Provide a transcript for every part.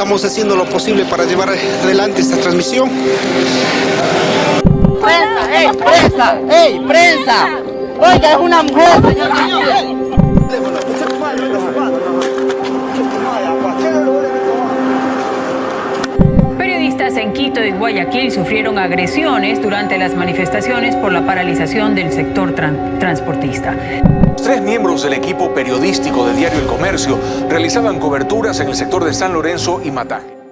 Estamos haciendo lo posible para llevar adelante esta transmisión. ¡Prensa! ¡Ey, prensa! ¡Ey, prensa! Oiga, es una mujer, señor. Periodistas en Quito y Guayaquil sufrieron agresiones durante las manifestaciones por la paralización del sector transportista. 3 miembros del equipo periodístico de Diario El Comercio realizaban coberturas en el sector de San Lorenzo y Mataje.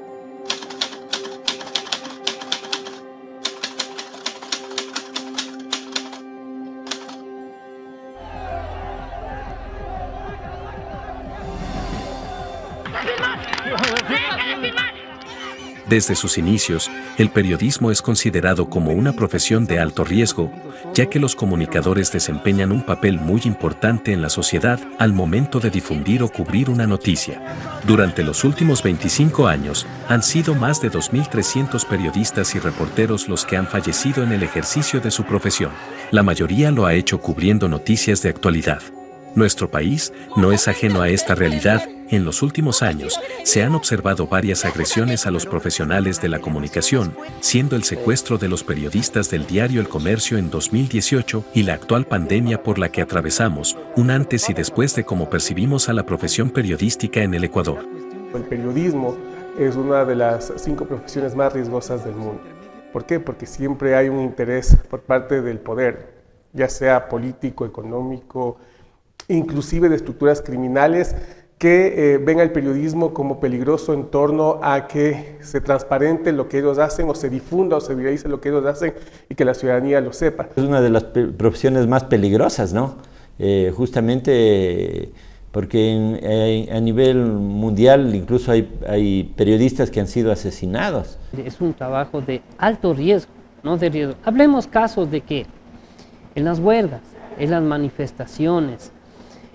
Desde sus inicios, el periodismo es considerado como una profesión de alto riesgo, ya que los comunicadores desempeñan un papel muy importante en la sociedad al momento de difundir o cubrir una noticia. Durante los últimos 25 años, han sido más de 2.300 periodistas y reporteros los que han fallecido en el ejercicio de su profesión. La mayoría lo ha hecho cubriendo noticias de actualidad. Nuestro país no es ajeno a esta realidad. En los últimos años, se han observado varias agresiones a los profesionales de la comunicación, siendo el secuestro de los periodistas del diario El Comercio en 2018 y la actual pandemia por la que atravesamos, un antes y después de cómo percibimos a la profesión periodística en el Ecuador. El periodismo es una de las 5 profesiones más riesgosas del mundo. ¿Por qué? Porque siempre hay un interés por parte del poder, ya sea político, económico, inclusive de estructuras criminales, que ven al periodismo como peligroso en torno a que se transparente lo que ellos hacen o se difunda o se viralice lo que ellos hacen y que la ciudadanía lo sepa. Es una de las profesiones más peligrosas, ¿no? Justamente porque a nivel mundial incluso hay periodistas que han sido asesinados. Es un trabajo de alto riesgo, no de riesgo. Hablemos casos de que en las huelgas, en las manifestaciones,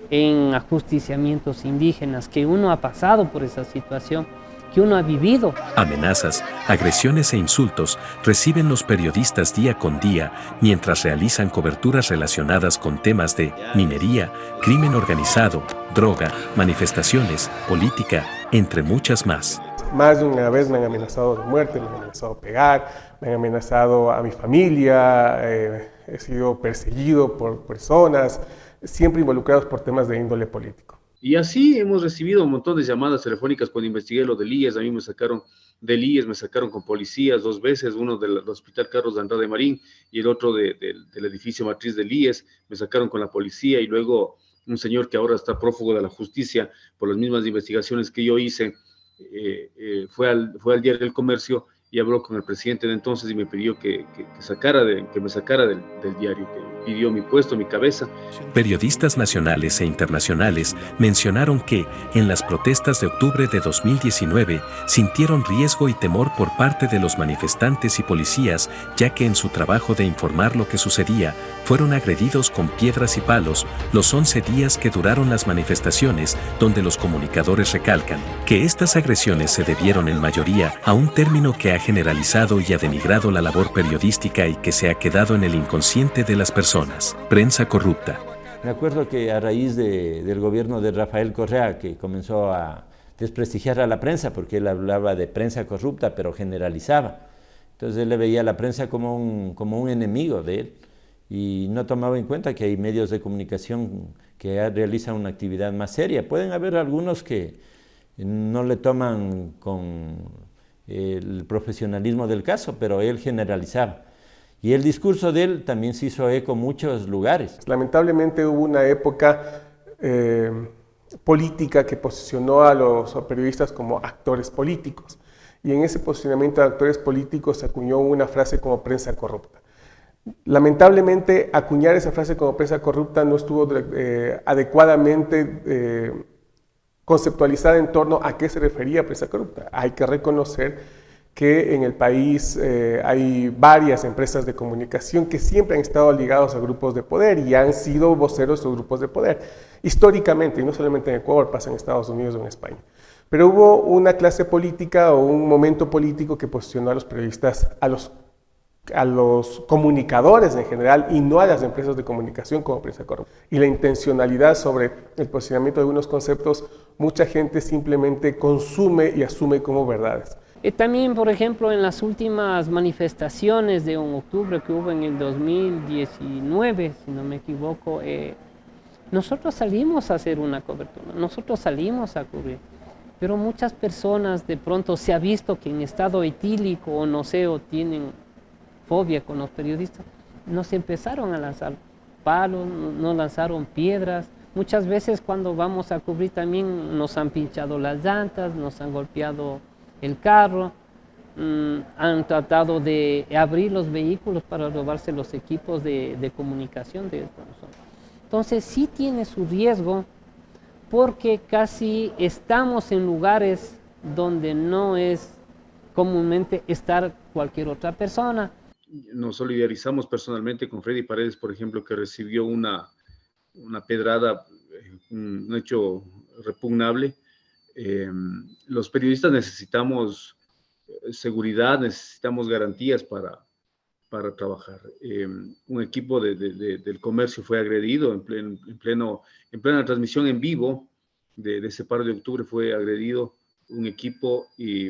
en ajusticiamientos indígenas, que uno ha pasado por esa situación, que uno ha vivido. Amenazas, agresiones e insultos reciben los periodistas día con día mientras realizan coberturas relacionadas con temas de minería, crimen organizado, droga, manifestaciones, política, entre muchas más. Más de una vez me han amenazado de muerte, me han amenazado de pegar, me han amenazado a mi familia, he sido perseguido por personas siempre involucrados por temas de índole político. Y así hemos recibido un montón de llamadas telefónicas cuando investigué lo del IES. A mí me sacaron del IES, me sacaron con policías 2 veces, uno del Hospital Carlos de Andrade Marín y el otro del edificio matriz del IES, me sacaron con la policía, y luego un señor que ahora está prófugo de la justicia por las mismas investigaciones que yo hice, fue al diario El Comercio y habló con el presidente de entonces y me pidió que me sacara del diario, que pidió mi puesto, mi cabeza. Periodistas nacionales e internacionales mencionaron que, en las protestas de octubre de 2019, sintieron riesgo y temor por parte de los manifestantes y policías, ya que en su trabajo de informar lo que sucedía, fueron agredidos con piedras y palos los 11 días que duraron las manifestaciones, donde los comunicadores recalcan que estas agresiones se debieron en mayoría a un término que ha generalizado y ha denigrado la labor periodística y que se ha quedado en el inconsciente de las personas: prensa corrupta. Me acuerdo que a raíz del gobierno de Rafael Correa, que comenzó a desprestigiar a la prensa porque él hablaba de prensa corrupta, pero generalizaba. Entonces él le veía a la prensa como un enemigo de él y no tomaba en cuenta que hay medios de comunicación que realizan una actividad más seria. Pueden haber algunos que no le toman con el profesionalismo del caso, pero él generalizaba. Y el discurso de él también se hizo eco en muchos lugares. Lamentablemente hubo una época política que posicionó a los periodistas como actores políticos. Y en ese posicionamiento de actores políticos se acuñó una frase como prensa corrupta. Lamentablemente, acuñar esa frase como prensa corrupta no estuvo adecuadamente conceptualizada en torno a qué se refería prensa corrupta. Hay que reconocer que en el país hay varias empresas de comunicación que siempre han estado ligados a grupos de poder y han sido voceros de esos grupos de poder. Históricamente, y no solamente en Ecuador, pasa en Estados Unidos o en España. Pero hubo una clase política o un momento político que posicionó a los periodistas, a los a los comunicadores en general y no a las empresas de comunicación como prensa corrupta. Y la intencionalidad sobre el posicionamiento de algunos conceptos, mucha gente simplemente consume y asume como verdades. También, por ejemplo, en las últimas manifestaciones de octubre que hubo en el 2019, si no me equivoco, nosotros salimos a hacer una cobertura, nosotros salimos a cubrir, pero muchas personas de pronto se ha visto que en estado etílico o no sé, o tienen fobia con los periodistas, nos empezaron a lanzar palos, nos lanzaron piedras. Muchas veces cuando vamos a cubrir también nos han pinchado las llantas, nos han golpeado el carro, han tratado de abrir los vehículos para robarse los equipos de comunicación de nosotros. Entonces sí tiene su riesgo porque casi estamos en lugares donde no es comúnmente estar cualquier otra persona. Nos solidarizamos personalmente con Freddy Paredes, por ejemplo, que recibió una pedrada, un hecho repugnable. Los periodistas necesitamos seguridad, necesitamos garantías para trabajar. Un equipo del comercio fue agredido en plena transmisión en vivo de ese paro de octubre, fue agredido un equipo y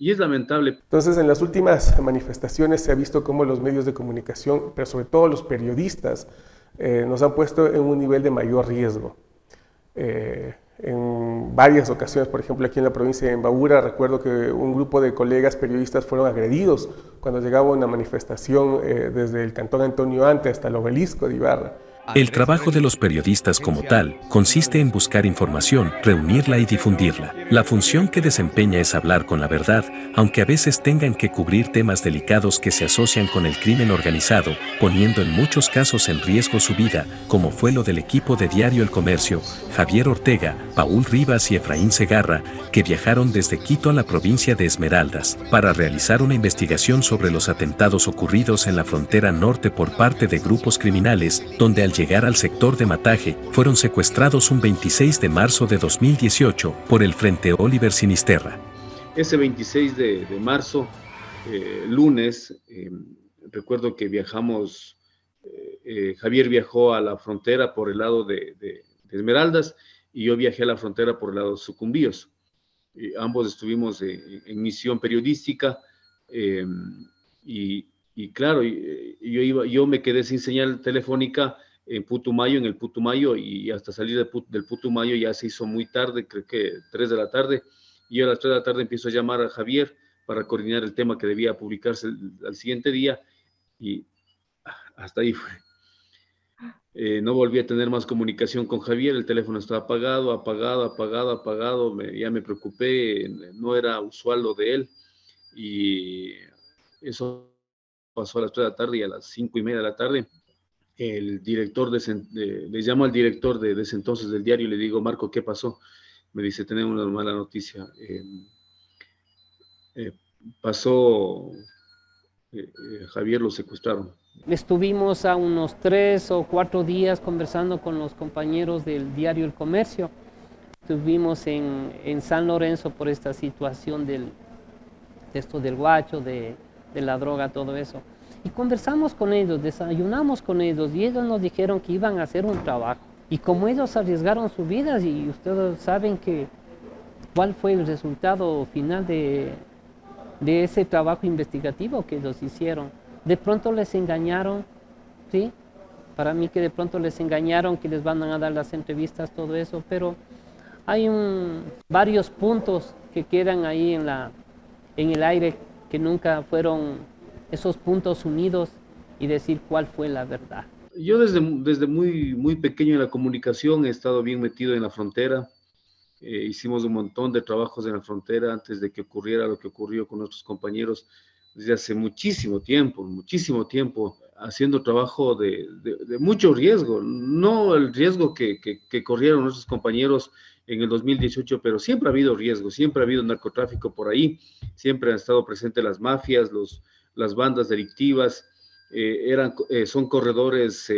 es lamentable. Entonces, en las últimas manifestaciones se ha visto cómo los medios de comunicación, pero sobre todo los periodistas, nos han puesto en un nivel de mayor riesgo. En varias ocasiones, por ejemplo, aquí en la provincia de Imbabura, recuerdo que un grupo de colegas periodistas fueron agredidos cuando llegaba una manifestación desde el Cantón Antonio Ante hasta el Obelisco de Ibarra. El trabajo de los periodistas como tal consiste en buscar información, reunirla y difundirla. La función que desempeña es hablar con la verdad, aunque a veces tengan que cubrir temas delicados que se asocian con el crimen organizado, poniendo en muchos casos en riesgo su vida, como fue lo del equipo de Diario El Comercio, Javier Ortega, Paul Rivas y Efraín Segarra, que viajaron desde Quito a la provincia de Esmeraldas, para realizar una investigación sobre los atentados ocurridos en la frontera norte por parte de grupos criminales, donde al llegar al sector de Mataje, fueron secuestrados un 26 de marzo de 2018 por el Frente Oliver Sinisterra. Ese 26 de marzo, lunes, recuerdo que viajamos, Javier viajó a la frontera por el lado de Esmeraldas y yo viajé a la frontera por el lado de Sucumbíos. Ambos estuvimos en misión periodística y claro, yo me quedé sin señal telefónica en Putumayo, en el Putumayo, y hasta salir del Putumayo ya se hizo muy tarde, creo que 3 de la tarde, y yo a las 3 de la tarde empiezo a llamar a Javier para coordinar el tema que debía publicarse al siguiente día, y hasta ahí fue. No volví a tener más comunicación con Javier, el teléfono estaba apagado, ya me preocupé, no era usual lo de él, y eso pasó a las 3 de la tarde y a las 5:30 de la tarde. El director le llamo al director de ese entonces del diario y le digo, Marco, ¿qué pasó? Me dice, tenemos una mala noticia. Javier lo secuestraron. Estuvimos a unos 3 o 4 días conversando con los compañeros del diario El Comercio. Estuvimos en San Lorenzo por esta situación de esto del guacho, de la droga, todo eso. Y conversamos con ellos, desayunamos con ellos y ellos nos dijeron que iban a hacer un trabajo. Y como ellos arriesgaron sus vidas y ustedes saben cuál fue el resultado final de ese trabajo investigativo que ellos hicieron. De pronto les engañaron, ¿sí? Para mí que de pronto les engañaron, que les van a dar las entrevistas, todo eso, pero hay varios puntos que quedan ahí en el aire que nunca fueron esos puntos unidos y decir cuál fue la verdad. Yo desde muy pequeño en la comunicación he estado bien metido en la frontera. Hicimos un montón de trabajos en la frontera antes de que ocurriera lo que ocurrió con nuestros compañeros desde hace muchísimo tiempo, haciendo trabajo de mucho riesgo, no el riesgo que corrieron nuestros compañeros en el 2018, pero siempre ha habido riesgo, siempre ha habido narcotráfico por ahí, siempre han estado presentes las mafias, las bandas delictivas, son corredores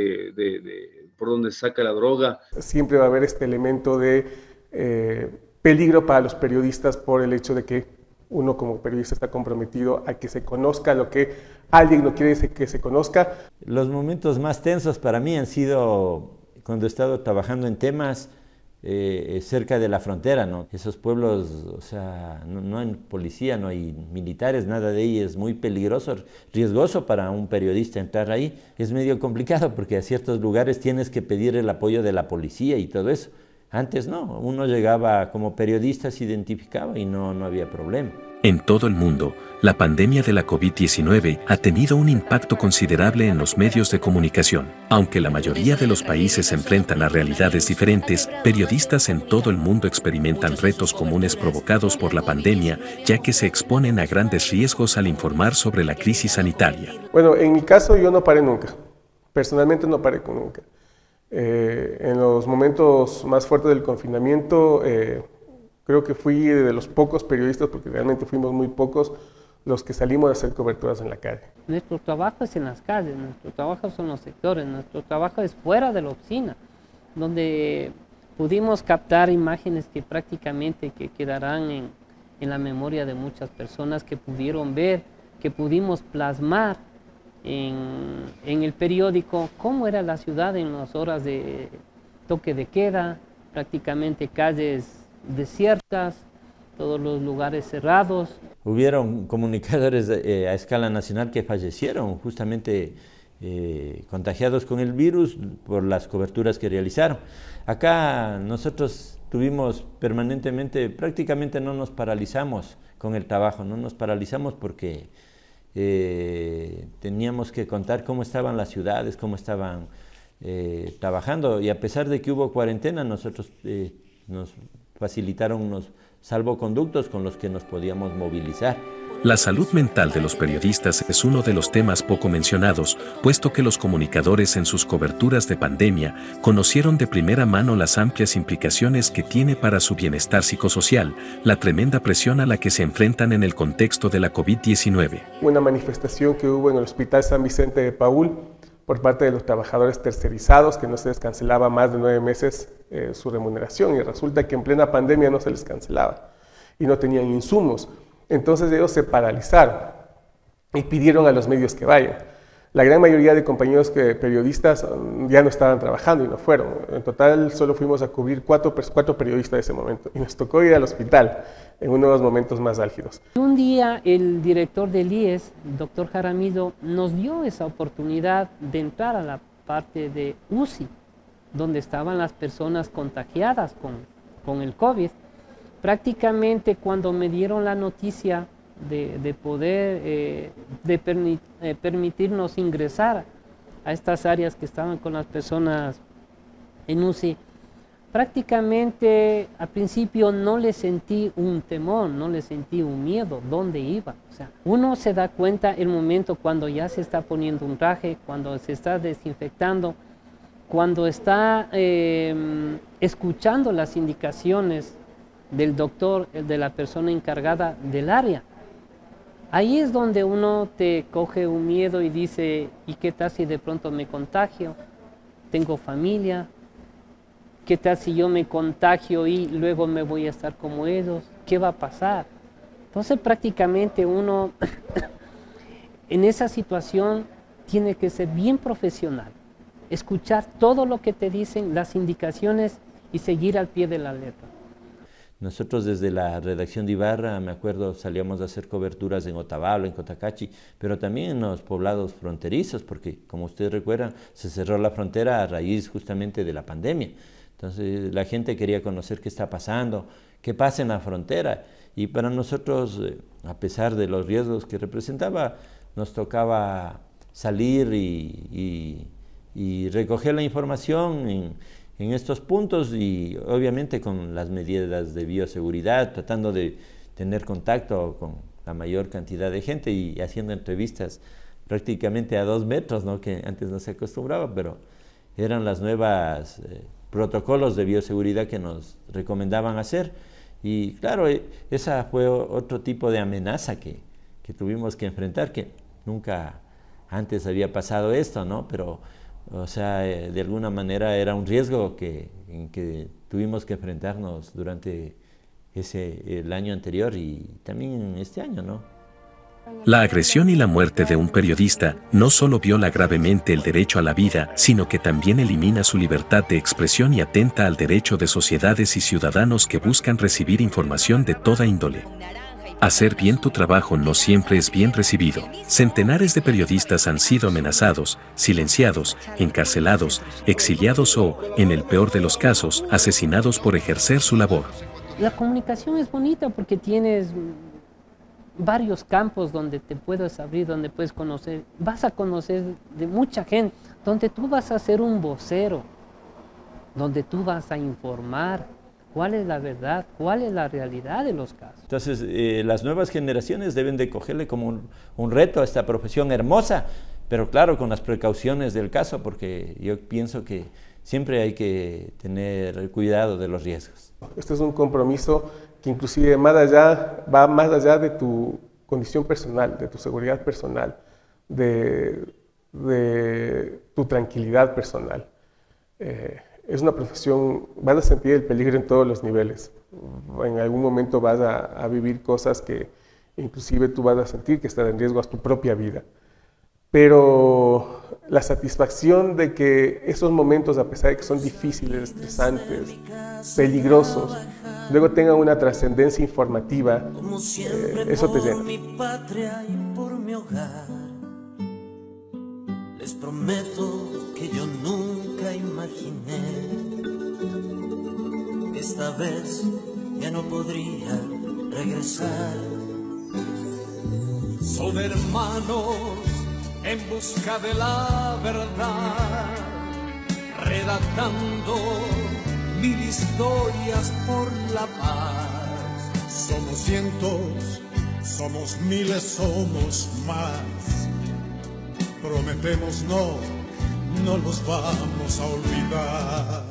por donde saca la droga. Siempre va a haber este elemento de peligro para los periodistas por el hecho de que uno como periodista está comprometido a que se conozca lo que alguien no quiere que se conozca. Los momentos más tensos para mí han sido cuando he estado trabajando en temas cerca de la frontera, ¿no? Esos pueblos, o sea, no hay policía, no hay militares, nada de ello, es muy peligroso, riesgoso para un periodista entrar ahí. Es medio complicado porque a ciertos lugares tienes que pedir el apoyo de la policía y todo eso. Antes no, uno llegaba como periodista, se identificaba y no había problema. En todo el mundo, la pandemia de la COVID-19 ha tenido un impacto considerable en los medios de comunicación. Aunque la mayoría de los países se enfrentan a realidades diferentes, periodistas en todo el mundo experimentan retos comunes provocados por la pandemia, ya que se exponen a grandes riesgos al informar sobre la crisis sanitaria. Bueno, en mi caso yo no paré nunca. Personalmente no paré nunca. En los momentos más fuertes del confinamiento, creo que fui de los pocos periodistas, porque realmente fuimos muy pocos, los que salimos a hacer coberturas en la calle. Nuestro trabajo es en las calles, nuestro trabajo son los sectores, nuestro trabajo es fuera de la oficina, donde pudimos captar imágenes que prácticamente quedarán en la memoria de muchas personas que pudieron ver, que pudimos plasmar en el periódico cómo era la ciudad en las horas de toque de queda, prácticamente calles desiertas, todos los lugares cerrados. Hubieron comunicadores a escala nacional que fallecieron justamente contagiados con el virus por las coberturas que realizaron. Acá nosotros tuvimos permanentemente, prácticamente no nos paralizamos con el trabajo, no nos paralizamos porque teníamos que contar cómo estaban las ciudades, cómo estaban trabajando, y a pesar de que hubo cuarentena, nosotros nos facilitaron unos salvoconductos con los que nos podíamos movilizar. La salud mental de los periodistas es uno de los temas poco mencionados, puesto que los comunicadores en sus coberturas de pandemia conocieron de primera mano las amplias implicaciones que tiene para su bienestar psicosocial, la tremenda presión a la que se enfrentan en el contexto de la COVID-19. Una manifestación que hubo en el Hospital San Vicente de Paúl por parte de los trabajadores tercerizados, que no se les cancelaba más de 9 meses su remuneración, y resulta que en plena pandemia no se les cancelaba y no tenían insumos. Entonces ellos se paralizaron y pidieron a los medios que vayan. La gran mayoría de compañeros periodistas ya no estaban trabajando y no fueron. En total solo fuimos a cubrir cuatro periodistas de ese momento, y nos tocó ir al hospital en uno de los momentos más álgidos. Un día el director del IES, el doctor Jaramillo, nos dio esa oportunidad de entrar a la parte de UCI, donde estaban las personas contagiadas con el COVID. Prácticamente cuando me dieron la noticia de poder permitirnos ingresar a estas áreas que estaban con las personas en UCI, prácticamente al principio no le sentí un temor, no le sentí un miedo, ¿dónde iba? O sea, uno se da cuenta el momento cuando ya se está poniendo un traje, cuando se está desinfectando, cuando está escuchando las indicaciones del doctor, de la persona encargada del área. Ahí es donde uno te coge un miedo y dice, ¿y qué tal si de pronto me contagio? ¿Tengo familia? ¿Qué tal si yo me contagio y luego me voy a estar como ellos? ¿Qué va a pasar? Entonces prácticamente uno en esa situación tiene que ser bien profesional, escuchar todo lo que te dicen, las indicaciones, y seguir al pie de la letra. Nosotros desde la redacción de Ibarra, me acuerdo, salíamos a hacer coberturas en Otavalo, en Cotacachi, pero también en los poblados fronterizos, porque como ustedes recuerdan, se cerró la frontera a raíz justamente de la pandemia. Entonces la gente quería conocer qué está pasando, qué pasa en la frontera, y para nosotros, a pesar de los riesgos que representaba, nos tocaba salir y recoger la información en estos puntos, y obviamente con las medidas de bioseguridad, tratando de tener contacto con la mayor cantidad de gente y haciendo entrevistas prácticamente a 2 metros, ¿no? Que antes no se acostumbraba, pero eran las nuevas protocolos de bioseguridad que nos recomendaban hacer. Y claro, esa fue otro tipo de amenaza que tuvimos que enfrentar, que nunca antes había pasado esto, ¿no? Pero o sea, de alguna manera era un riesgo en que tuvimos que enfrentarnos durante el año anterior y también este año, ¿no? La agresión y la muerte de un periodista no solo viola gravemente el derecho a la vida, sino que también elimina su libertad de expresión y atenta al derecho de sociedades y ciudadanos que buscan recibir información de toda índole. Hacer bien tu trabajo no siempre es bien recibido. Centenares de periodistas han sido amenazados, silenciados, encarcelados, exiliados o, en el peor de los casos, asesinados por ejercer su labor. La comunicación es bonita porque tienes varios campos donde te puedes abrir, donde puedes conocer. Vas a conocer de mucha gente, donde tú vas a ser un vocero, donde tú vas a informar cuál es la verdad, cuál es la realidad de los casos. Entonces, las nuevas generaciones deben de cogerle como un reto a esta profesión hermosa, pero claro, con las precauciones del caso, porque yo pienso que siempre hay que tener cuidado de los riesgos. Este es un compromiso que inclusive va más allá de tu condición personal, de tu seguridad personal, de tu tranquilidad personal. Es una profesión, vas a sentir el peligro en todos los niveles. En algún momento vas a vivir cosas que inclusive tú vas a sentir que están en riesgo a tu propia vida. Pero la satisfacción de que esos momentos, a pesar de que son difíciles, estresantes, peligrosos, luego tengan una trascendencia informativa, eso te llena. Mi patria y por mi hogar, les prometo que yo nunca imaginé que esta vez ya no podría regresar. Son hermanos en busca de la verdad, redactando 1000 historias por la paz. Somos cientos, somos miles, somos más. Prometemos no los vamos a olvidar.